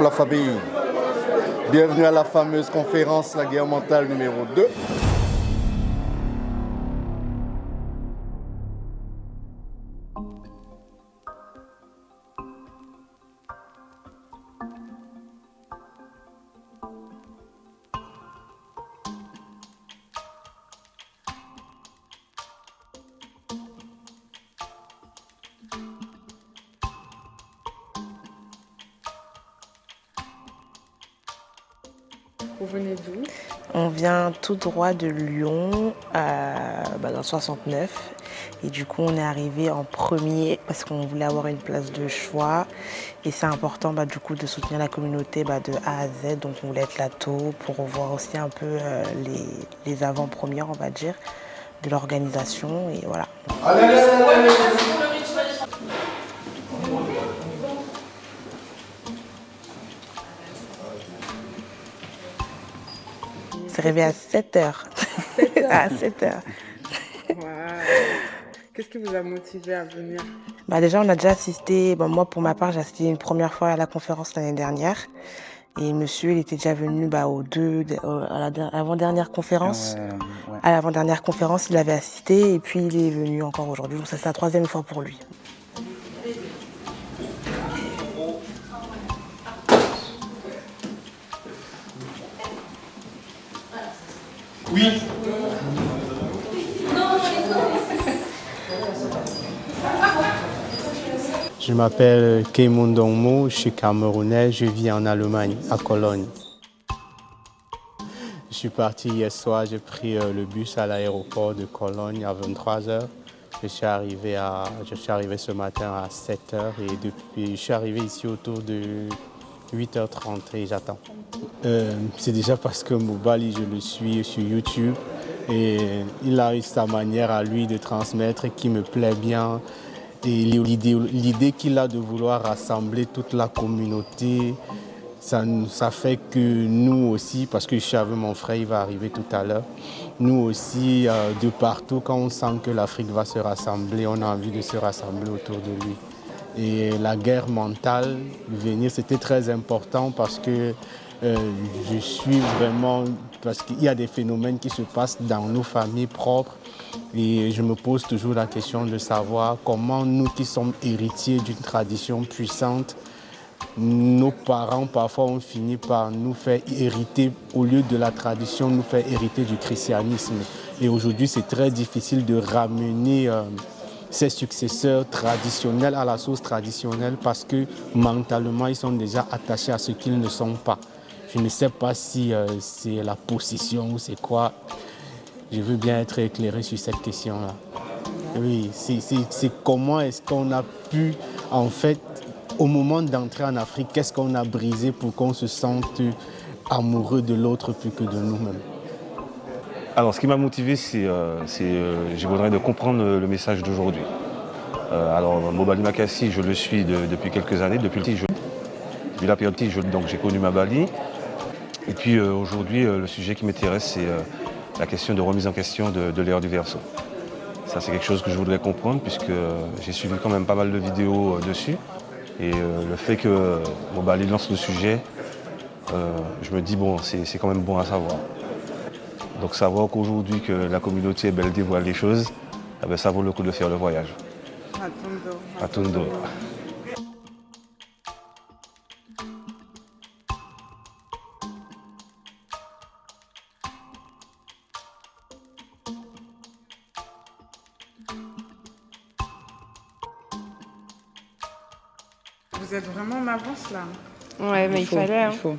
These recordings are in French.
La famille, bienvenue à la fameuse conférence La guerre mentale numéro 2. Vous venez d'où? On vient tout droit de Lyon, dans le 69. Et du coup, on est arrivé en premier parce qu'on voulait avoir une place de choix. Et c'est important du coup, de soutenir la communauté de A à Z. Donc, on voulait être là tôt pour voir aussi un peu les avant-premières, on va dire, de l'organisation. Et voilà. C'est réveillé à 7h. 7h. À 7h. Wow. Qu'est-ce qui vous a motivé à venir? Déjà, on a déjà assisté, moi pour ma part, j'ai assisté une première fois à la conférence l'année dernière. Et monsieur, il était déjà venu à l'avant-dernière conférence. Ouais. À l'avant-dernière conférence, il avait assisté et puis il est venu encore aujourd'hui. Donc ça, c'est la 3e fois pour lui. Oui. Je m'appelle Keimon Dongmo, je suis camerounais, je vis en Allemagne, à Cologne. Je suis parti hier soir, j'ai pris le bus à l'aéroport de Cologne à 23h. Je suis arrivé ce matin à 7h et depuis, je suis arrivé ici autour de 8h30 et j'attends. C'est déjà parce que Mobali, je le suis sur YouTube et il a eu sa manière à lui de transmettre qui me plaît bien. Et l'idée qu'il a de vouloir rassembler toute la communauté, ça fait que nous aussi, parce que je suis avec mon frère, il va arriver tout à l'heure, nous aussi, de partout, quand on sent que l'Afrique va se rassembler, on a envie de se rassembler autour de lui. Et la guerre mentale, venir, c'était très important parce que je suis vraiment, parce qu'il y a des phénomènes qui se passent dans nos familles propres et je me pose toujours la question de savoir comment nous qui sommes héritiers d'une tradition puissante, nos parents parfois ont fini par nous faire hériter, au lieu de la tradition, nous faire hériter du christianisme. Et aujourd'hui, c'est très difficile de ramener ses successeurs traditionnels à la sauce traditionnelle parce que mentalement, ils sont déjà attachés à ce qu'ils ne sont pas. Je ne sais pas si c'est la possession ou c'est quoi. Je veux bien être éclairé sur cette question-là. Oui, c'est comment est-ce qu'on a pu, en fait, au moment d'entrer en Afrique, qu'est-ce qu'on a brisé pour qu'on se sente amoureux de l'autre plus que de nous-mêmes? Alors, ce qui m'a motivé, je voudrais de comprendre le message d'aujourd'hui. Alors, Mobali Makassi, je le suis depuis quelques années, depuis la période petit, donc j'ai connu Mabali. Et puis aujourd'hui, le sujet qui m'intéresse, c'est la question de remise en question de l'ère du verso. Ça, c'est quelque chose que je voudrais comprendre puisque j'ai suivi quand même pas mal de vidéos dessus. Et le fait que Mobali lance le sujet, je me dis, bon, c'est quand même bon à savoir. Donc savoir qu'aujourd'hui que la communauté elle dévoile les choses, ça vaut le coup de faire le voyage. À Tondo. Vous êtes vraiment en avance là. Ouais, mais il fallait. Il faut.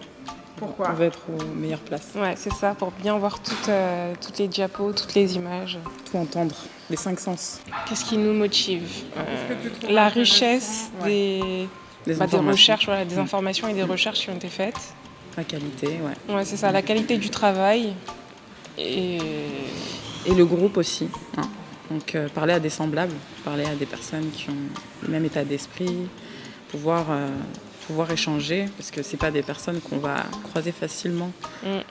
Pourquoi? On veut être aux meilleures places. Ouais, c'est ça, pour bien voir toutes les diapos, toutes les images. Tout entendre, les 5 sens. Qu'est-ce qui nous motive? Qu'est-ce que tu trouves La intéressant? richesse Ouais. des recherches, des informations et des recherches qui ont été faites. La qualité, ouais. Ouais, c'est ça, la qualité du travail. Et le groupe aussi. Hein. Donc parler à des semblables, parler à des personnes qui ont le même état d'esprit, pouvoir échanger, parce que c'est pas des personnes qu'on va croiser facilement. Hein.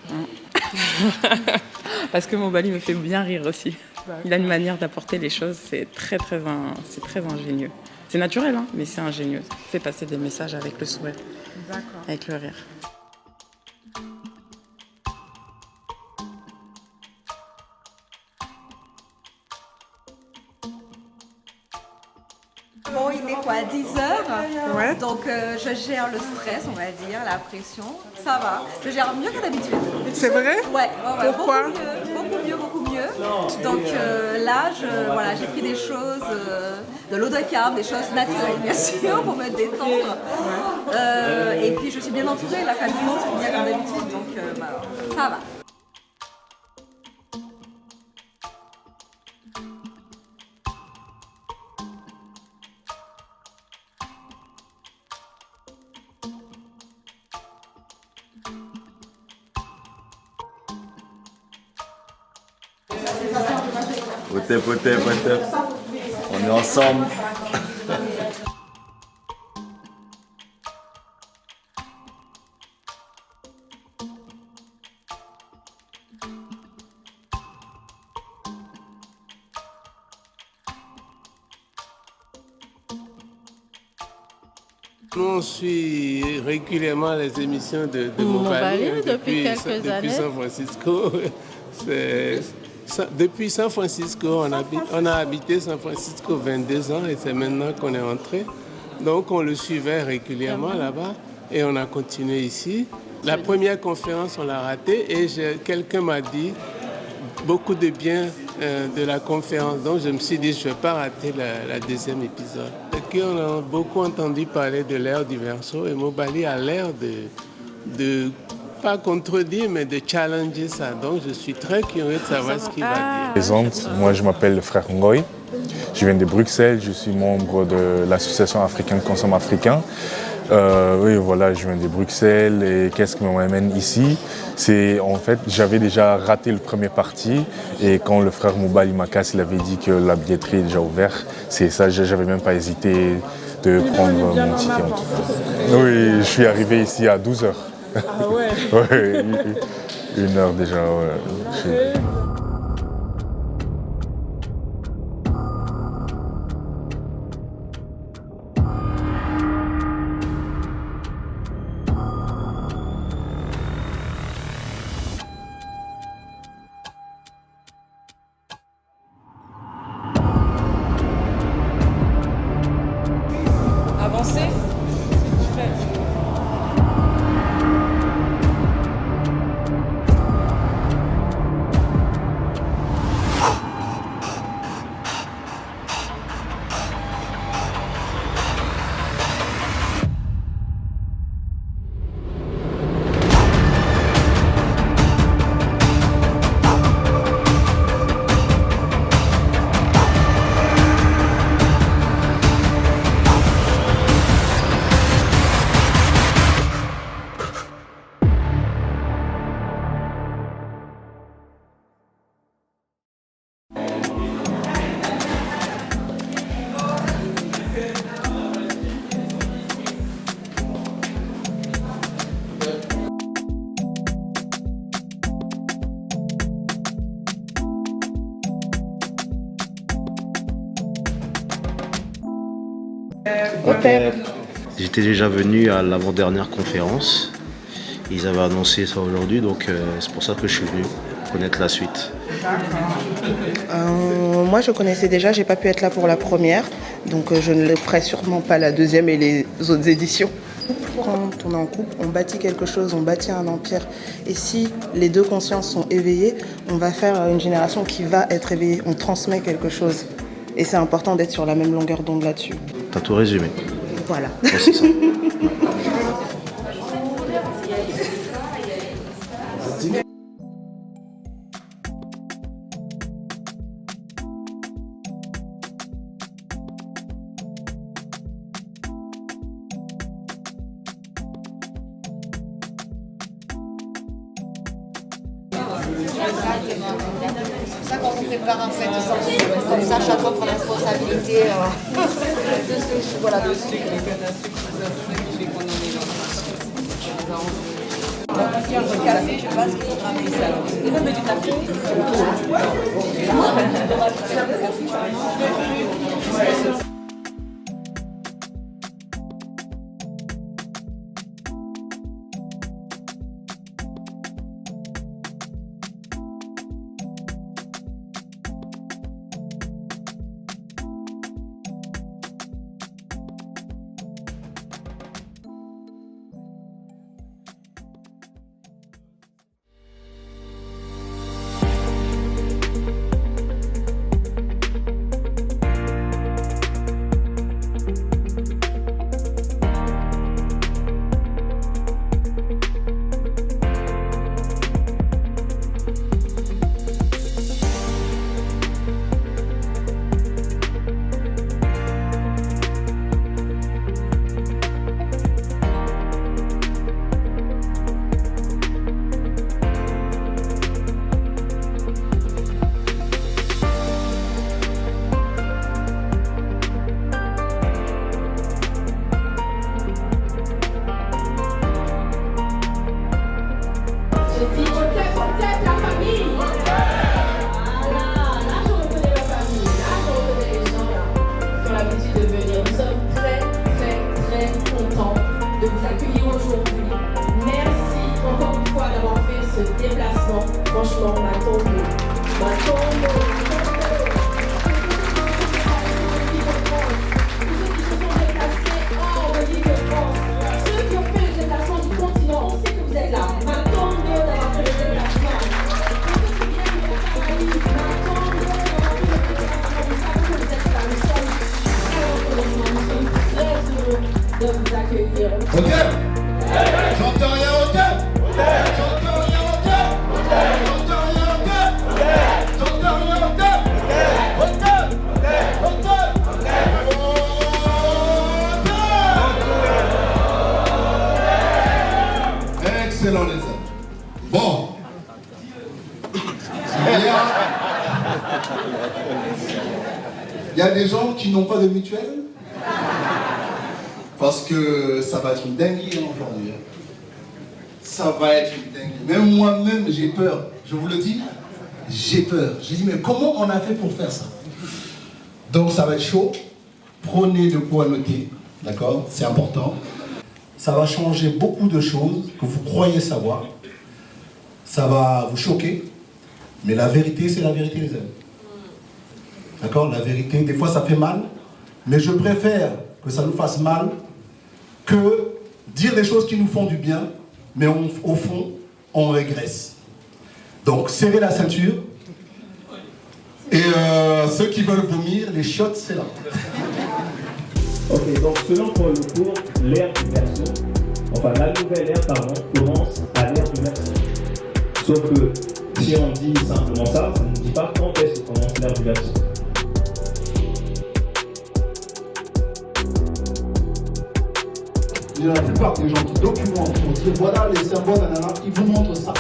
Parce que Mobali me fait bien rire aussi. Il a une manière d'apporter les choses, c'est très ingénieux. C'est naturel, hein, mais c'est ingénieux. Il fait passer des messages avec le sourire. D'accord. avec le rire. Bon, il est quoi, 10 heures? Ouais. Donc je gère le stress, on va dire, la pression. Ça va. Je gère mieux que d'habitude. C'est vrai? Ouais. Pourquoi? Beaucoup mieux. Donc là, voilà, j'ai pris des choses, de l'eau de cave, des choses naturelles, bien sûr, pour me détendre. Et puis je suis bien entourée, la famille, c'est bien comme d'habitude. Donc ça va. Poté. On est ensemble. Nous, on suit régulièrement les émissions de Mobali depuis quelques années. Depuis San Francisco. Depuis San Francisco, on a habité San Francisco 22 ans et c'est maintenant qu'on est entré. Donc on le suivait régulièrement là-bas et on a continué ici. La première conférence, on l'a ratée et quelqu'un m'a dit beaucoup de bien de la conférence. Donc je me suis dit, je ne vais pas rater la deuxième épisode. Et on a beaucoup entendu parler de l'ère du verso et Mobali a l'air de pas contredire, mais de challenger ça. Donc je suis très curieux de savoir ce qu'il va dire. Présente, moi je m'appelle le frère Ngoy. Je viens de Bruxelles, je suis membre de l'association africaine Consomme Africain. Oui, voilà, je viens de Bruxelles et qu'est-ce qui m'amène ici? C'est en fait, j'avais déjà raté le premier parti et quand le frère Mobali Makassi il avait dit que la billetterie est déjà ouverte, c'est ça, j'avais même pas hésité de prendre mon ticket. Oui, je suis arrivé ici à 12h. Ah ouais? Ouais, 1 heure déjà, ouais. Avancer. J'étais déjà venu à l'avant-dernière conférence. Ils avaient annoncé ça aujourd'hui, donc c'est pour ça que je suis venu connaître la suite. Moi, je connaissais déjà, j'ai pas pu être là pour la première, donc je ne le ferai sûrement pas la deuxième et les autres éditions. Quand on est en couple, on bâtit quelque chose, on bâtit un empire. Et si les deux consciences sont éveillées, on va faire une génération qui va être éveillée. On transmet quelque chose. Et c'est important d'être sur la même longueur d'onde là-dessus. T'as tout résumé. Voilà. Ouais, c'est ça. C'est ça qu'on vous prépare en fait, comme ça chacun prend la responsabilité voilà, dessus. Le café, je pense qu'il faudra mettre ça. Il veut mettre du café. Franchement, Matondo. Ceux qui ont fait le déplacement du continent, on sait que vous êtes là. Matondo d'avoir fait le déplacement. Ceux qui viennent de Caraïbes, Matondo d'avoir fait le déplacement. Vous savez que vous êtes là. Nous sommes très heureux de vous accueillir. Ok. J'entends rien, ok. J'entends rien, ok. J'entends rien, ok. J'entends rien, ok. Excellent les amis. Bon. Il y a des gens qui n'ont pas de mutuelle. Parce que ça va être une dinguerie aujourd'hui. Ça va être une dinguerie. Même moi-même, j'ai peur. Je vous le dis, j'ai peur. J'ai dit, mais comment on a fait pour faire ça? Donc ça va être chaud. Prenez de quoi noter. D'accord? C'est important. Ça va changer beaucoup de choses que vous croyez savoir. Ça va vous choquer. Mais la vérité, c'est la vérité, les amis. D'accord? La vérité, des fois, ça fait mal. Mais je préfère que ça nous fasse mal que dire des choses qui nous font du bien, mais au fond, on régresse. Donc, serrez la ceinture. Et ceux qui veulent vomir, les shots, c'est là. Ok, donc selon Paul Lecourt, l'ère du Verseau, enfin la nouvelle ère, pardon, commence à l'ère du Verseau. Sauf que si on dit simplement ça, ça ne dit pas quand est-ce que commence l'ère du Verseau. La plupart des gens qui documentent pour dire voilà les symboles, ils vous montrent ça.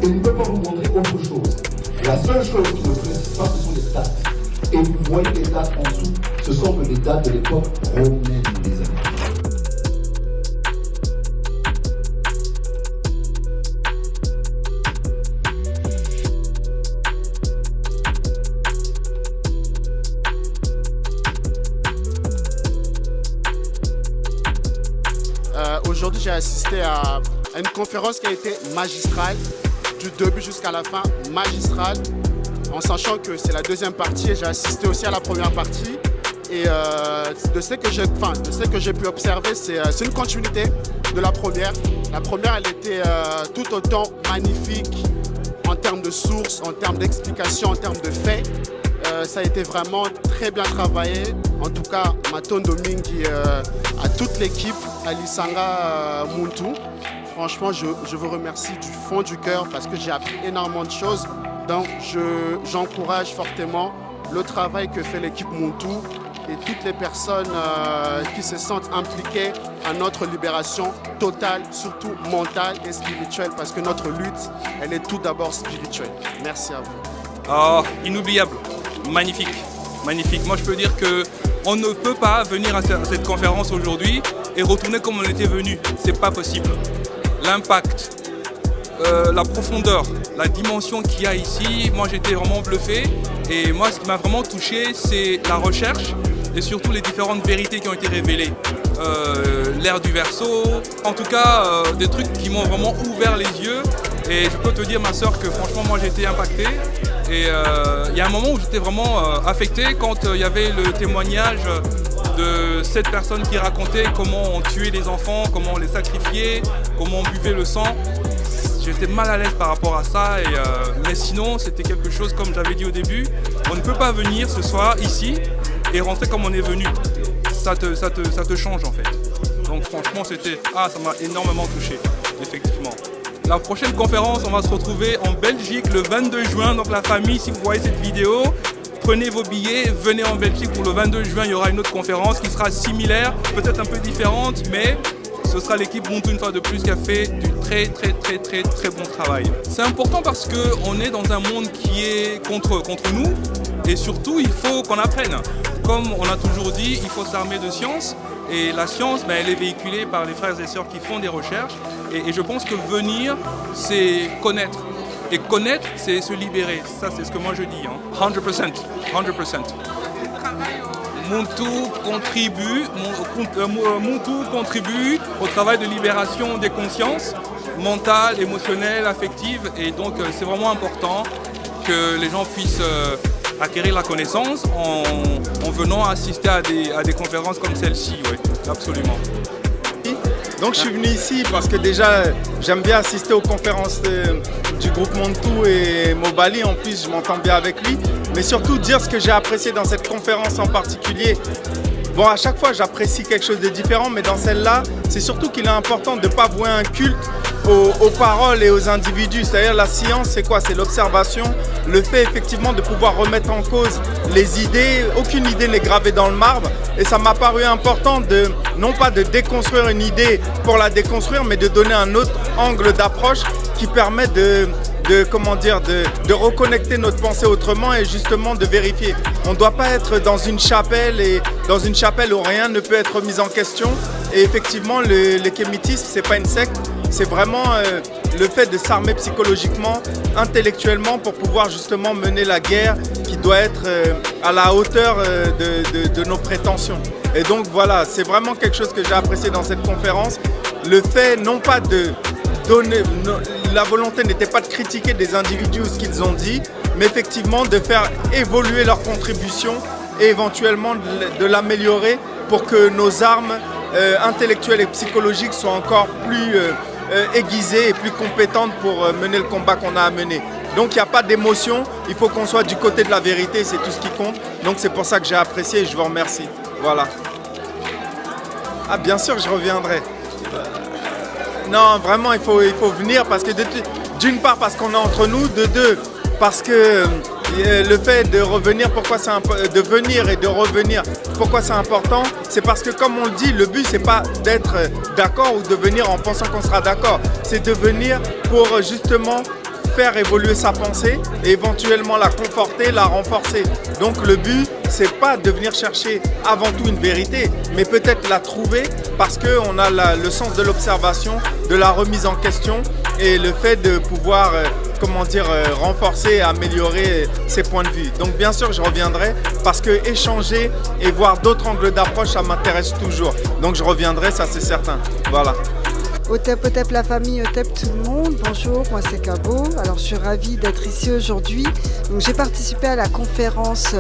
Et ils ne peuvent pas vous montrer autre chose. La seule chose qui ne précise pas, ce sont les dates. Et vous voyez les dates en dessous, ce sont les dates de l'époque romaine, les amis. Aujourd'hui, j'ai assisté à une conférence qui a été magistrale, du début jusqu'à la fin, magistrale, en sachant que c'est la deuxième partie et j'ai assisté aussi à la première partie. Et de ce que j'ai pu observer, c'est une continuité de la première. La première, elle était tout autant magnifique en termes de sources, en termes d'explications, en termes de faits. Ça a été vraiment très bien travaillé. En tout cas, Matondo Mingi, à toute l'équipe, à Lisanga Muntu. Franchement, je vous remercie du fond du cœur parce que j'ai appris énormément de choses. Donc, j'encourage fortement le travail que fait l'équipe Muntu et toutes les personnes qui se sentent impliquées à notre libération totale, surtout mentale et spirituelle, parce que notre lutte, elle est tout d'abord spirituelle. Merci à vous. Oh, inoubliable, magnifique, magnifique. Moi, je peux dire qu'on ne peut pas venir à cette conférence aujourd'hui et retourner comme on était venu. C'est pas possible. L'impact, la profondeur, la dimension qu'il y a ici, moi j'étais vraiment bluffé. Et moi, ce qui m'a vraiment touché, c'est la recherche et surtout les différentes vérités qui ont été révélées. L'ère du Verseau, en tout cas, des trucs qui m'ont vraiment ouvert les yeux. Et je peux te dire, ma soeur, que franchement, moi, j'ai été impacté. Et il y a un moment où j'étais vraiment affecté quand il y avait le témoignage de cette personne qui racontait comment on tuait les enfants, comment on les sacrifiait, comment on buvait le sang. J'étais mal à l'aise par rapport à ça, mais sinon c'était quelque chose, comme j'avais dit au début, on ne peut pas venir ce soir ici et rentrer comme on est venu. Ça te change en fait. Donc franchement ça m'a énormément touché, effectivement. La prochaine conférence, on va se retrouver en Belgique le 22 juin, donc la famille, si vous voyez cette vidéo, prenez vos billets, venez en Belgique pour le 22 juin, il y aura une autre conférence qui sera similaire, peut-être un peu différente, mais ce sera l'équipe Muntu une fois de plus qui a fait du très bon travail. C'est important parce qu'on est dans un monde qui est contre nous et surtout il faut qu'on apprenne. Comme on a toujours dit, il faut s'armer de science et la science, elle est véhiculée par les frères et sœurs qui font des recherches et je pense que venir, c'est connaître. Et connaître, c'est se libérer. Ça, c'est ce que moi je dis. 100%. Muntu contribue au travail de libération des consciences mentales, émotionnelles, affectives. Et donc c'est vraiment important que les gens puissent acquérir la connaissance en venant assister à des conférences comme celle-ci. Oui, absolument. Donc je suis venu ici parce que déjà j'aime bien assister aux conférences du groupe Muntu et Mobali. En plus je m'entends bien avec lui. Mais surtout dire ce que j'ai apprécié dans cette conférence en particulier. Bon, à chaque fois j'apprécie quelque chose de différent, mais dans celle-là, c'est surtout qu'il est important de ne pas vouer un culte aux paroles et aux individus. C'est-à-dire la science, c'est quoi? C'est l'observation, le fait effectivement de pouvoir remettre en cause les idées. Aucune idée n'est gravée dans le marbre. Et ça m'a paru important non pas de déconstruire une idée pour la déconstruire, mais de donner un autre angle d'approche qui permet de reconnecter notre pensée autrement et justement de vérifier. On ne doit pas être dans une chapelle où rien ne peut être mis en question. Et effectivement, le kémitisme, ce n'est pas une secte, c'est vraiment le fait de s'armer psychologiquement, intellectuellement pour pouvoir justement mener la guerre qui doit être à la hauteur de nos prétentions. Et donc voilà, c'est vraiment quelque chose que j'ai apprécié dans cette conférence. Le fait non pas de donner... La volonté n'était pas de critiquer des individus ou ce qu'ils ont dit, mais effectivement de faire évoluer leur contribution et éventuellement de l'améliorer pour que nos armes intellectuelles et psychologiques soient encore plus aiguisées et plus compétentes pour mener le combat qu'on a à mener. Donc il n'y a pas d'émotion, il faut qu'on soit du côté de la vérité, c'est tout ce qui compte. Donc c'est pour ça que j'ai apprécié et je vous remercie. Voilà. Ah bien sûr, je reviendrai. Non, vraiment, il faut venir parce que d'une part parce qu'on est entre nous, de deux parce que le fait de revenir, de venir et de revenir, pourquoi c'est important? C'est parce que comme on le dit, le but c'est pas d'être d'accord ou de venir en pensant qu'on sera d'accord, c'est de venir pour justement faire évoluer sa pensée et éventuellement la conforter, la renforcer. Donc le but, c'est pas de venir chercher avant tout une vérité, mais peut-être la trouver parce qu'on a le sens de l'observation, de la remise en question et le fait de pouvoir renforcer et améliorer ses points de vue. Donc bien sûr, je reviendrai parce que échanger et voir d'autres angles d'approche, ça m'intéresse toujours. Donc je reviendrai, ça c'est certain. Voilà. Otep la famille, Otep tout le monde, bonjour, moi c'est Cabo. Alors je suis ravie d'être ici aujourd'hui. Donc j'ai participé à la conférence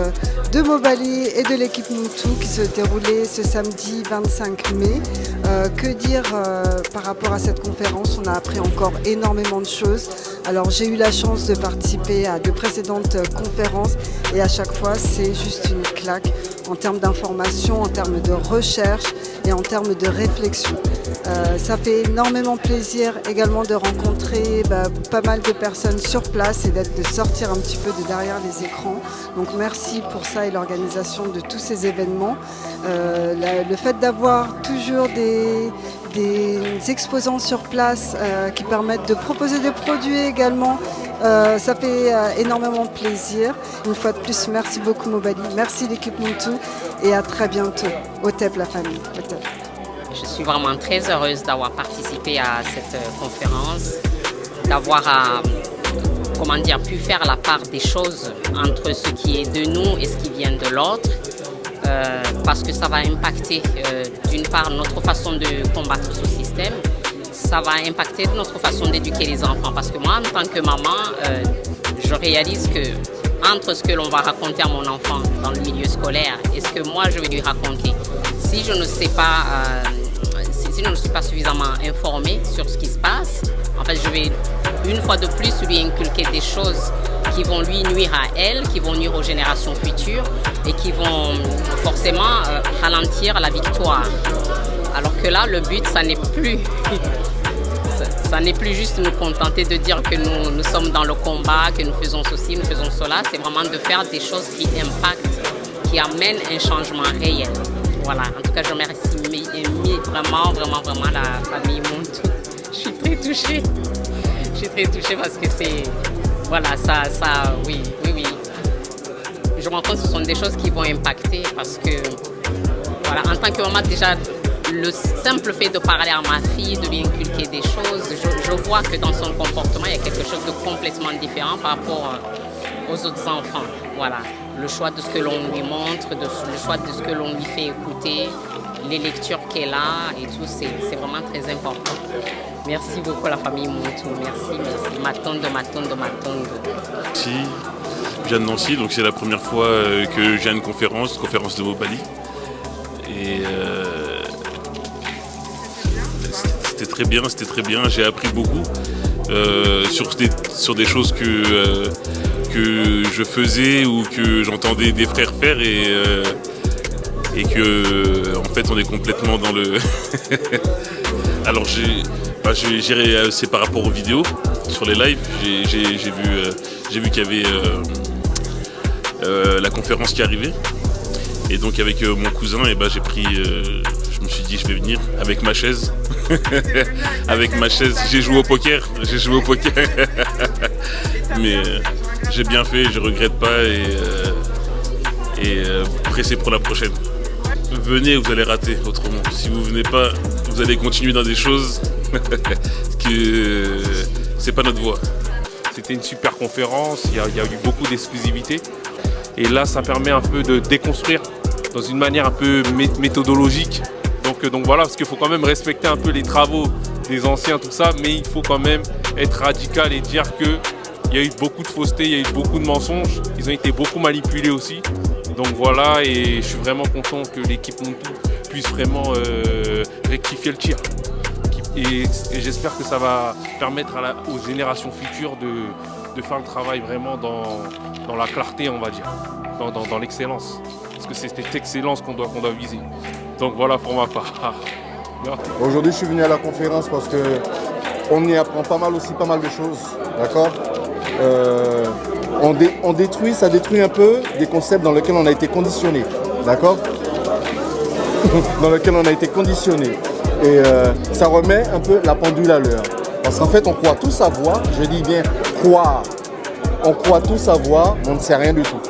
de Mobali et de l'équipe Muntu qui se déroulait ce samedi 25 mai. Que dire par rapport à cette conférence? On a appris encore énormément de choses. Alors j'ai eu la chance de participer à de précédentes conférences et à chaque fois c'est juste une claque en termes d'information, en termes de recherche et en termes de réflexion. Ça fait énormément plaisir également de rencontrer pas mal de personnes sur place et de sortir un petit peu de derrière les écrans. Donc merci pour ça et l'organisation de tous ces événements. Le fait d'avoir toujours des exposants sur place qui permettent de proposer des produits également, ça fait énormément plaisir. Une fois de plus, merci beaucoup Mobali, merci l'équipe Muntu et à très bientôt. Otep la famille. Otep. Je suis vraiment très heureuse d'avoir participé à cette conférence, d'avoir pu faire la part des choses entre ce qui est de nous et ce qui vient de l'autre, parce que ça va impacter d'une part notre façon de combattre ce système, ça va impacter notre façon d'éduquer les enfants, parce que moi en tant que maman, je réalise que entre ce que l'on va raconter à mon enfant dans le milieu scolaire et ce que moi je vais lui raconter, si je ne sais pas, si je ne suis pas suffisamment informée sur ce qui se passe, en fait je vais une fois de plus lui inculquer des choses qui vont lui nuire à elle, qui vont nuire aux générations futures et qui vont forcément ralentir la victoire. Alors que là, le but, ça n'est plus juste nous contenter de dire que nous sommes dans le combat, que nous faisons ceci, nous faisons cela. C'est vraiment de faire des choses qui impactent, qui amènent un changement réel. Voilà, en tout cas, je remercie vraiment la famille Muntu. Je suis très touchée. Je suis très touchée parce que c'est... Voilà, oui. Je me rends compte que ce sont des choses qui vont impacter parce que, voilà, en tant que maman, déjà, le simple fait de parler à ma fille, de lui inculquer des choses, je vois que dans son comportement, il y a quelque chose de complètement différent par rapport aux autres enfants. Voilà, le choix de ce que l'on lui montre, le choix de ce que l'on lui fait écouter, les lectures qu'elle a et tout, c'est vraiment très important. Merci beaucoup la famille Montou, merci. Ma tante. Ici, je viens de Nancy, donc c'est la première fois que j'ai une conférence de Mobali. Et c'était très bien, j'ai appris beaucoup sur des choses que je faisais ou que j'entendais des frères faire et que en fait on est complètement dans le... Alors c'est par rapport aux vidéos, sur les lives, j'ai vu qu'il y avait la conférence qui arrivait. Et donc avec mon cousin, j'ai pris, je me suis dit je vais venir avec ma chaise. Avec ma chaise, j'ai joué au poker. Mais j'ai bien fait, je regrette pas et pressé pour la prochaine. Venez, vous allez rater autrement. Si vous venez pas, vous allez continuer dans des choses que c'est pas notre voie. C'était une super conférence, il y a eu beaucoup d'exclusivité. Et là, ça permet un peu de déconstruire dans une manière un peu méthodologique. Donc voilà, parce qu'il faut quand même respecter un peu les travaux des anciens, tout ça, mais il faut quand même être radical et dire qu'il y a eu beaucoup de fausseté, il y a eu beaucoup de mensonges, ils ont été beaucoup manipulés aussi. Donc voilà, et je suis vraiment content que l'équipe Montou puisse vraiment rectifier le tir. Et j'espère que ça va permettre aux générations futures de faire le travail vraiment dans la clarté, on va dire, dans l'excellence. Parce que c'est cette excellence qu'on doit viser. Donc voilà pour ma part. Aujourd'hui, je suis venu à la conférence parce qu'on y apprend pas mal de choses, d'accord. Ça détruit un peu des concepts dans lesquels on a été conditionné, d'accord. Dans lesquels on a été conditionné. Et ça remet un peu la pendule à l'heure. Parce qu'en fait, on croit tout savoir, je dis bien croire. On croit tout savoir, mais on ne sait rien du tout.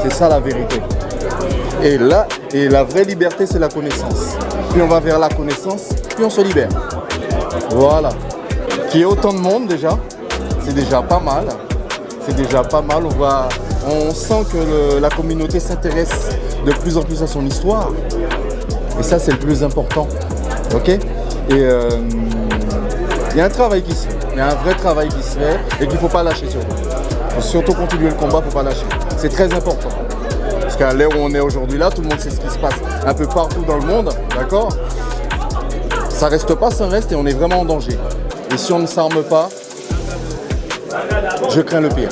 C'est ça la vérité. Et la vraie liberté, c'est la connaissance. Plus on va vers la connaissance, plus on se libère. Voilà. Qu'il y ait autant de monde déjà, c'est déjà pas mal. On sent que la communauté s'intéresse de plus en plus à son histoire. Et ça, c'est le plus important. Ok ? Et il y a un travail qui se fait. Il y a un vrai travail qui se fait et qu'il ne faut pas lâcher surtout. Il faut surtout continuer le combat, il ne faut pas lâcher. C'est très important. Parce qu'à l'heure où on est aujourd'hui là, tout le monde sait ce qui se passe un peu partout dans le monde, d'accord ? Ça reste pas, ça reste et on est vraiment en danger. Et si on ne s'arme pas, je crains le pire.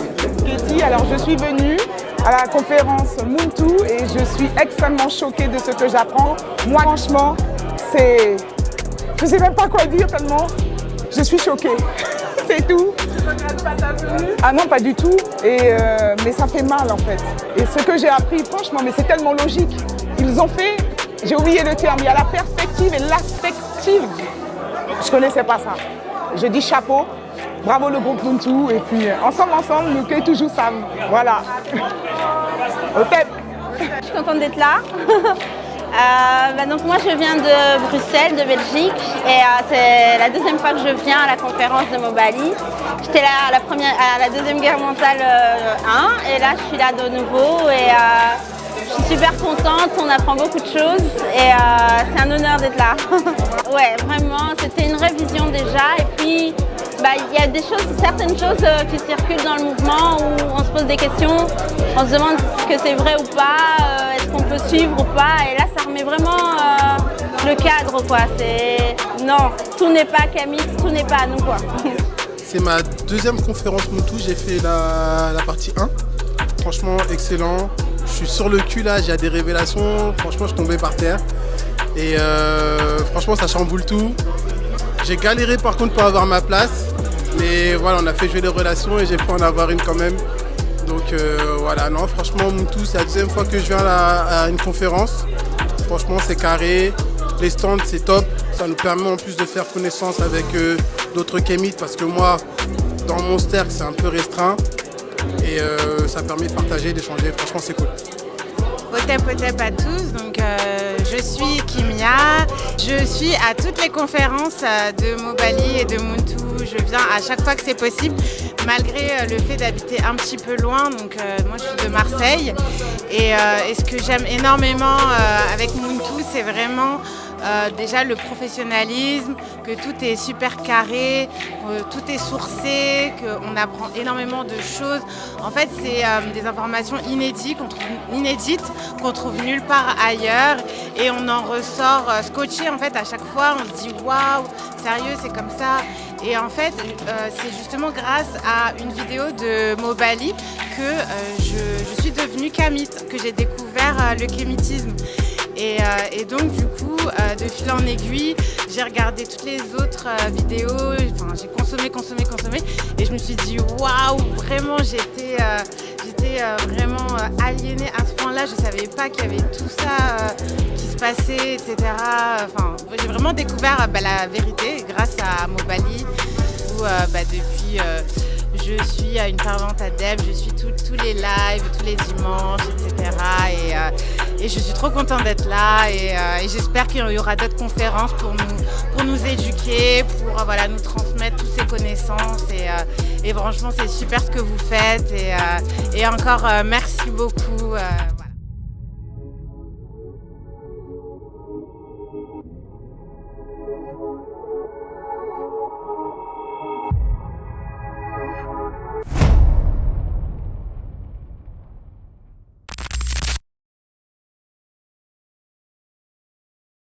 Alors je suis venue à la conférence Montou et je suis extrêmement choquée de ce que j'apprends. Moi franchement, je ne sais même pas quoi dire tellement je suis choquée. C'est tout. Tu ne regrettes pas ta venue ? Ah non, pas du tout. Mais ça fait mal en fait. Et ce que j'ai appris, franchement, mais c'est tellement logique. Ils ont fait, j'ai oublié le terme, il y a la perspective et l'aspective. Je ne connaissais pas ça. Je dis chapeau, bravo le groupe Montou. Et puis ensemble, nous qui toujours ça. Voilà. Au TEP. Je suis contente d'être là. Donc moi je viens de Bruxelles, de Belgique et c'est la deuxième fois que je viens à la conférence de Mobali. J'étais là à la Deuxième Guerre mondiale 1 et là je suis là de nouveau et je suis super contente, on apprend beaucoup de choses et c'est un honneur d'être là. Ouais, vraiment, c'était une révision déjà et puis il y a certaines choses qui circulent dans le mouvement où on se pose des questions, on se demande ce que c'est vrai ou pas, est-ce qu'on peut suivre ou pas, et là ça remet vraiment le cadre quoi. Non, tout n'est pas Camille, tout n'est pas à nous quoi. C'est ma deuxième conférence Montou, j'ai fait la partie 1, franchement excellent, je suis sur le cul là, j'ai des révélations, franchement je tombais par terre et franchement ça chamboule tout. J'ai galéré par contre pour avoir ma place, mais voilà, on a fait jouer les relations et j'ai pu en avoir une quand même. Donc voilà, non, franchement, Montou, c'est la deuxième fois que je viens à une conférence. Franchement, c'est carré, les stands, c'est top. Ça nous permet en plus de faire connaissance avec d'autres kémites parce que moi, dans mon cercle, c'est un peu restreint. Et ça permet de partager, d'échanger. Franchement, c'est cool. Potep à tous, donc je suis Kimia, je Je suis à toutes les conférences de Mobali et de Muntu. Je viens à chaque fois que c'est possible, malgré le fait d'habiter un petit peu loin. Donc moi je suis de Marseille. Et ce que j'aime énormément avec Muntu, c'est vraiment déjà le professionnalisme, que tout est super carré, que tout est sourcé, qu'on apprend énormément de choses. En fait, c'est des informations inédites qu'on trouve nulle part ailleurs et on en ressort scotché. En fait, à chaque fois, on se dit waouh, sérieux, c'est comme ça. Et en fait, c'est justement grâce à une vidéo de Mobali que je suis devenue kémite, que j'ai découvert le kémitisme. Et donc du coup, de fil en aiguille, j'ai regardé toutes les autres vidéos, enfin, j'ai consommé et je me suis dit waouh, vraiment j'étais vraiment aliénée à ce point-là, je savais pas qu'il y avait tout ça qui se passait, etc. Enfin, j'ai vraiment découvert la vérité grâce à Mobali, où depuis je suis une fervente adepte, je suis tous les lives, tous les dimanches, etc. Et je suis trop contente d'être là et j'espère qu'il y aura d'autres conférences pour nous éduquer, pour nous transmettre toutes ces connaissances. Et franchement, c'est super ce que vous faites. Et encore, merci beaucoup.